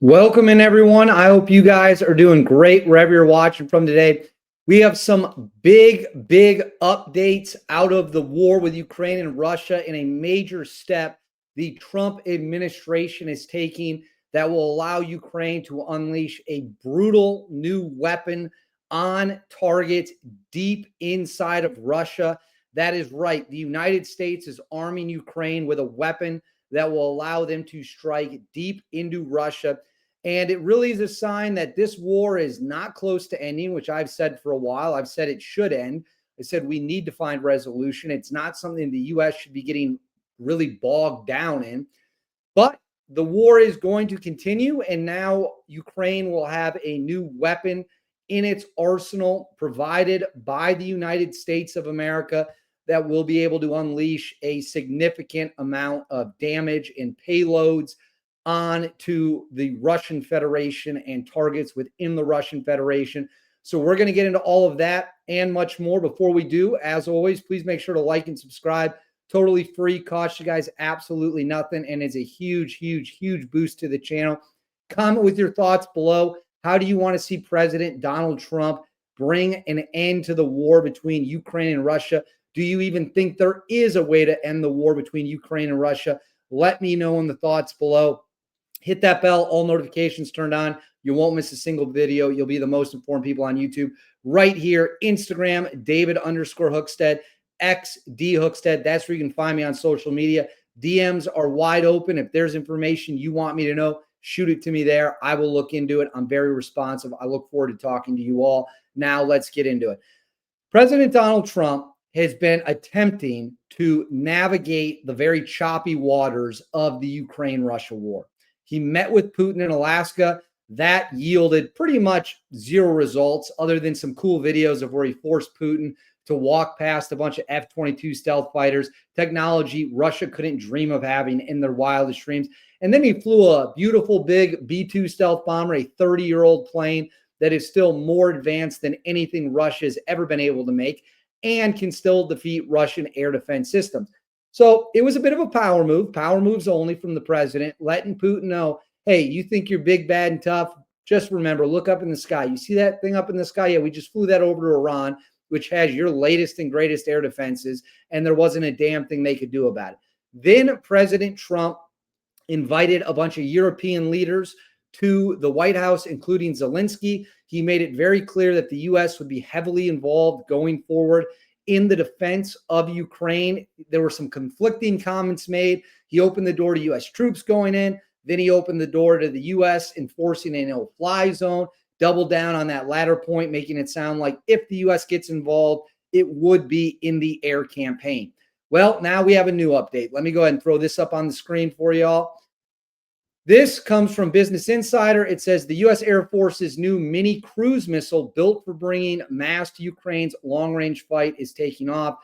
Welcome in, everyone. I hope you guys are doing great wherever you're watching from today. We have some big updates out of the war with Ukraine and Russia in a major step the Trump administration is taking that will allow Ukraine to unleash a brutal new weapon on targets deep inside of Russia. That is right. The United States is arming Ukraine with a weapon that will allow them to strike deep into Russia. And it really is a sign that this war is not close to ending, which I've said for a while. I've said it should end. I said we need to find resolution. It's not something the U.S. should be getting really bogged down in. But the war is going to continue, and now Ukraine will have a new weapon in its arsenal provided by the United States of America that will be able to unleash a significant amount of damage and payloads on to the Russian Federation and targets within the Russian Federation. So we're going to get into all of that and much more. Before we do, as always, please make sure to like and subscribe. Totally free, cost you guys absolutely nothing, and is a huge boost to the channel. Comment with your thoughts below. How do you want to see President Donald Trump bring an end to the war between Ukraine and Russia? Do you even think there is a way to end the war between Ukraine and Russia? Let me know in the thoughts below. Hit that bell, all notifications turned on. You won't miss a single video. You'll be the most informed people on YouTube. Right here, Instagram, David_Hookstead, X D Hookstead. That's where you can find me on social media. DMs are wide open. If there's information you want me to know, shoot it to me there. I will look into it. I'm very responsive. I look forward to talking to you all. Now let's get into it. President Donald Trump has been attempting to navigate the very choppy waters of the Ukraine-Russia war. He met with Putin in Alaska. That yielded pretty much zero results other than some cool videos of where he forced Putin to walk past a bunch of F-22 stealth fighters, technology Russia couldn't dream of having in their wildest dreams. And then he flew a beautiful big B-2 stealth bomber, a 30-year-old plane that is still more advanced than anything Russia has ever been able to make and can still defeat Russian air defense systems. So it was a bit of a power move, power moves only from the president, letting Putin know, hey, you think you're big, bad, and tough? Just remember, look up in the sky. You see that thing up in the sky? Yeah, we just flew that over to Iran, which has your latest and greatest air defenses, and there wasn't a damn thing they could do about it. Then President Trump invited a bunch of European leaders to the White House, including Zelensky. He made it very clear that the U.S. would be heavily involved going forward in the defense of Ukraine. There were some conflicting comments made. He opened the door to U.S. troops going in. Then he opened the door to the U.S. enforcing a no-fly zone, doubled down on that latter point, making it sound like if the U.S. gets involved, it would be in the air campaign. Well, now we have a new update. Let me go ahead and throw this up on the screen for y'all. This comes from Business Insider. It says the U.S. Air Force's new mini cruise missile built for bringing mass to Ukraine's long-range fight is taking off.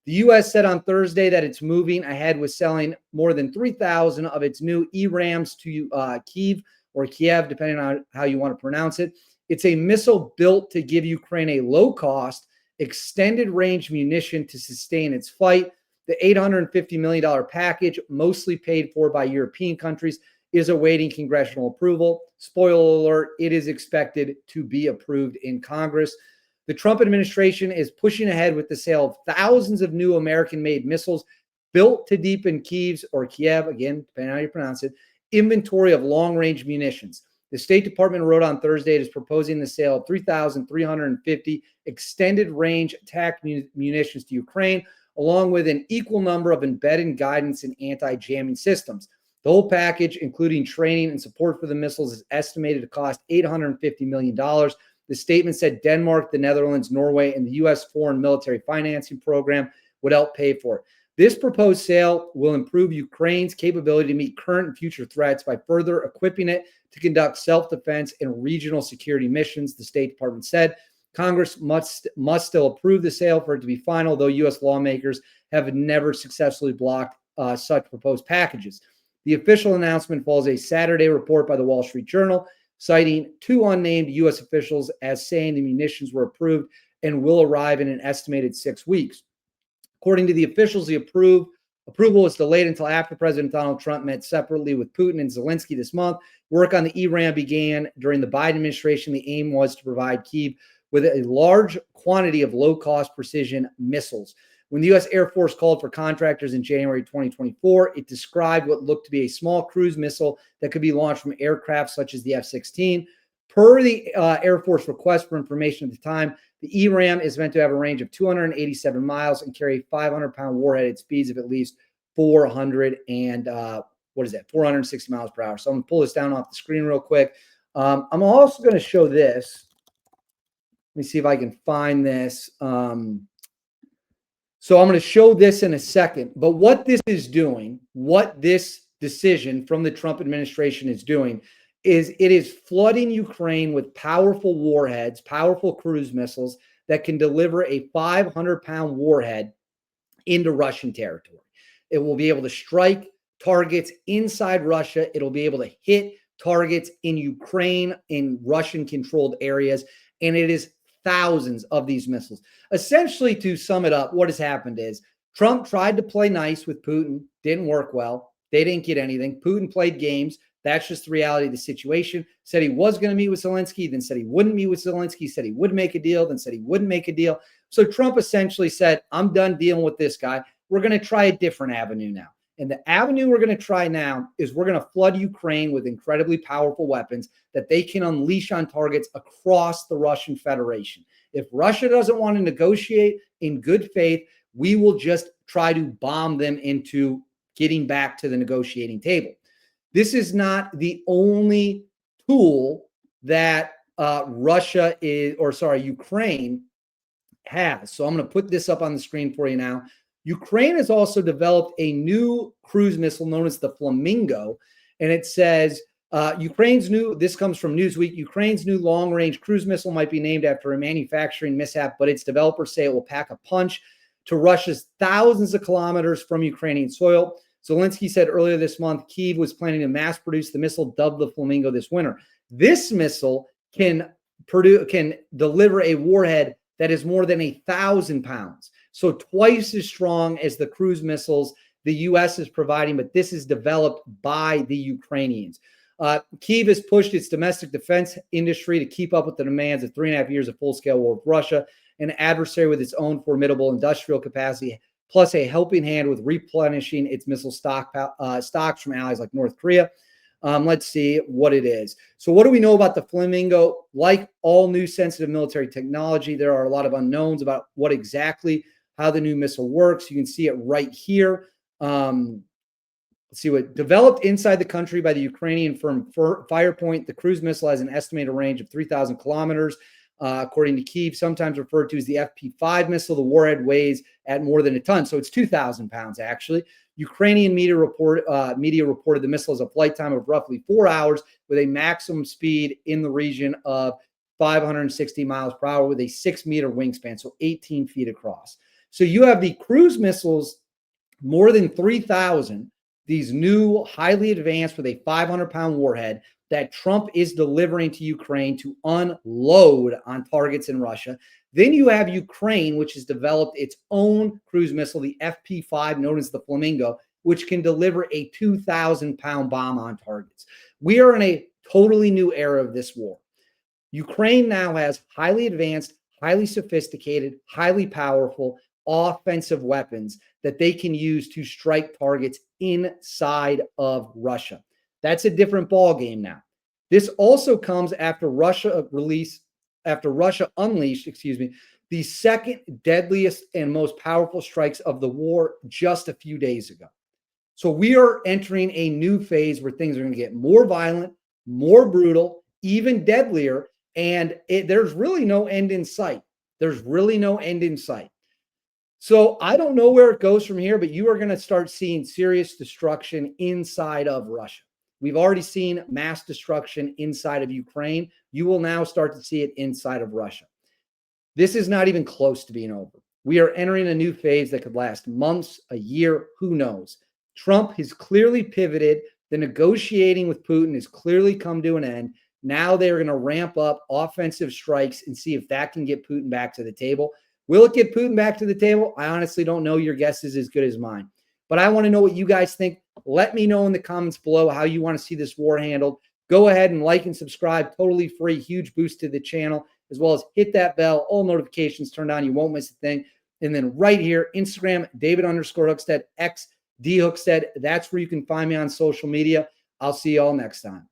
The U.S. said on Thursday that it's moving ahead with selling more than 3,000 of its new E-Rams to Kyiv, or Kiev, depending on how you want to pronounce it. It's a missile built to give Ukraine a low-cost, extended-range munition to sustain its fight. The $850 million package, mostly paid for by European countries, is awaiting congressional approval. Spoiler alert, it is expected to be approved in Congress. The Trump administration is pushing ahead with the sale of thousands of new American-made missiles built to deepen Kyiv's, or Kiev, again, depending on how you pronounce it, inventory of long-range munitions. The State Department wrote on Thursday it is proposing the sale of 3,350 extended-range attack munitions to Ukraine, along with an equal number of embedded guidance and anti-jamming systems. The whole package, including training and support for the missiles, is estimated to cost $850 million. The statement said Denmark, the Netherlands, Norway, and the U.S. Foreign Military Financing Program would help pay for it. This proposed sale will improve Ukraine's capability to meet current and future threats by further equipping it to conduct self-defense and regional security missions, the State Department said. Congress must still approve the sale for it to be final, though U.S. lawmakers have never successfully blocked such proposed packages. The official announcement follows a Saturday report by the Wall Street Journal, citing two unnamed U.S. officials as saying the munitions were approved and will arrive in an estimated 6 weeks. According to the officials, the approval was delayed until after President Donald Trump met separately with Putin and Zelensky this month. Work on the ERAM began during the Biden administration. The aim was to provide Kyiv with a large quantity of low-cost precision missiles. When the U.S. Air Force called for contractors in January 2024, it described what looked to be a small cruise missile that could be launched from aircraft such as the F-16. Per the Air Force request for information at the time, the ERAM is meant to have a range of 287 miles and carry a 500-pound warhead at speeds of at least 460 miles per hour. So I'm going to pull this down off the screen real quick. I'm also going to show this. Let me see if I can find this. So I'm going to show this in a second. But what this is doing, what this decision from the Trump administration is doing, is it is flooding Ukraine with powerful warheads, powerful cruise missiles that can deliver a 500-pound warhead into Russian territory. It will be able to strike targets inside Russia. It'll be able to hit targets in Ukraine, in Russian-controlled areas, and it is thousands of these missiles. Essentially, to sum it up, what has happened is Trump tried to play nice with Putin, didn't work well. They didn't get anything. Putin played games. That's just the reality of the situation. Said he was going to meet with Zelensky, then said he wouldn't meet with Zelensky, said he would make a deal, then said he wouldn't make a deal. So Trump essentially said, I'm done dealing with this guy. We're going to try a different avenue now. And the avenue we're going to try now is we're going to flood Ukraine with incredibly powerful weapons that they can unleash on targets across the Russian Federation. If Russia doesn't want to negotiate in good faith, we will just try to bomb them into getting back to the negotiating table. This is not the only tool that Ukraine has. So I'm going to put this up on the screen for you now. Ukraine has also developed a new cruise missile known as the Flamingo. And it says, this comes from Newsweek, Ukraine's new long-range cruise missile might be named after a manufacturing mishap, but its developers say it will pack a punch to Russia's thousands of kilometers from Ukrainian soil. Zelensky said earlier this month, Kyiv was planning to mass produce the missile dubbed the Flamingo this winter. This missile can deliver a warhead that is more than 1,000 pounds. So twice as strong as the cruise missiles the U.S. is providing, but this is developed by the Ukrainians. Kyiv has pushed its domestic defense industry to keep up with the demands of 3.5 years of full-scale war with Russia, an adversary with its own formidable industrial capacity, plus a helping hand with replenishing its missile stocks from allies like North Korea. Let's see what it is. So what do we know about the Flamingo? Like all new sensitive military technology, there are a lot of unknowns about how the new missile works. You can see it right here. Let's see what developed inside the country by the Ukrainian firm Firepoint. The cruise missile has an estimated range of 3,000 kilometers. According to Kyiv, sometimes referred to as the FP5 missile. The warhead weighs at more than a ton, so it's 2,000 pounds actually. Ukrainian media reported the missile has a flight time of roughly 4 hours with a maximum speed in the region of 560 miles per hour with a 6-meter wingspan, so 18 feet across. So you have the cruise missiles, more than 3,000, these new, highly advanced with a 500-pound warhead that Trump is delivering to Ukraine to unload on targets in Russia. Then you have Ukraine, which has developed its own cruise missile, the FP5, known as the Flamingo, which can deliver a 2,000-pound bomb on targets. We are in a totally new era of this war. Ukraine now has highly advanced, highly sophisticated, highly powerful offensive weapons that they can use to strike targets inside of Russia. That's a different ball game now. This also comes after Russia unleashed, the second deadliest and most powerful strikes of the war just a few days ago. So we are entering a new phase where things are going to get more violent, more brutal, even deadlier, and there's really no end in sight. There's really no end in sight. So I don't know where it goes from here, but you are going to start seeing serious destruction inside of Russia. We've already seen mass destruction inside of Ukraine. You will now start to see it inside of Russia. This is not even close to being over. We are entering a new phase that could last months, a year, who knows. Trump has clearly pivoted. The negotiating with Putin has clearly come to an end. Now they're going to ramp up offensive strikes and see if that can get Putin back to the table. Will it get Putin back to the table? I honestly don't know. Your guess is as good as mine. But I want to know what you guys think. Let me know in the comments below how you want to see this war handled. Go ahead and like and subscribe, totally free, huge boost to the channel, as well as hit that bell, all notifications turned on. You won't miss a thing. And then right here, Instagram, David_Hookstead, XD Hookstead. That's where you can find me on social media. I'll see you all next time.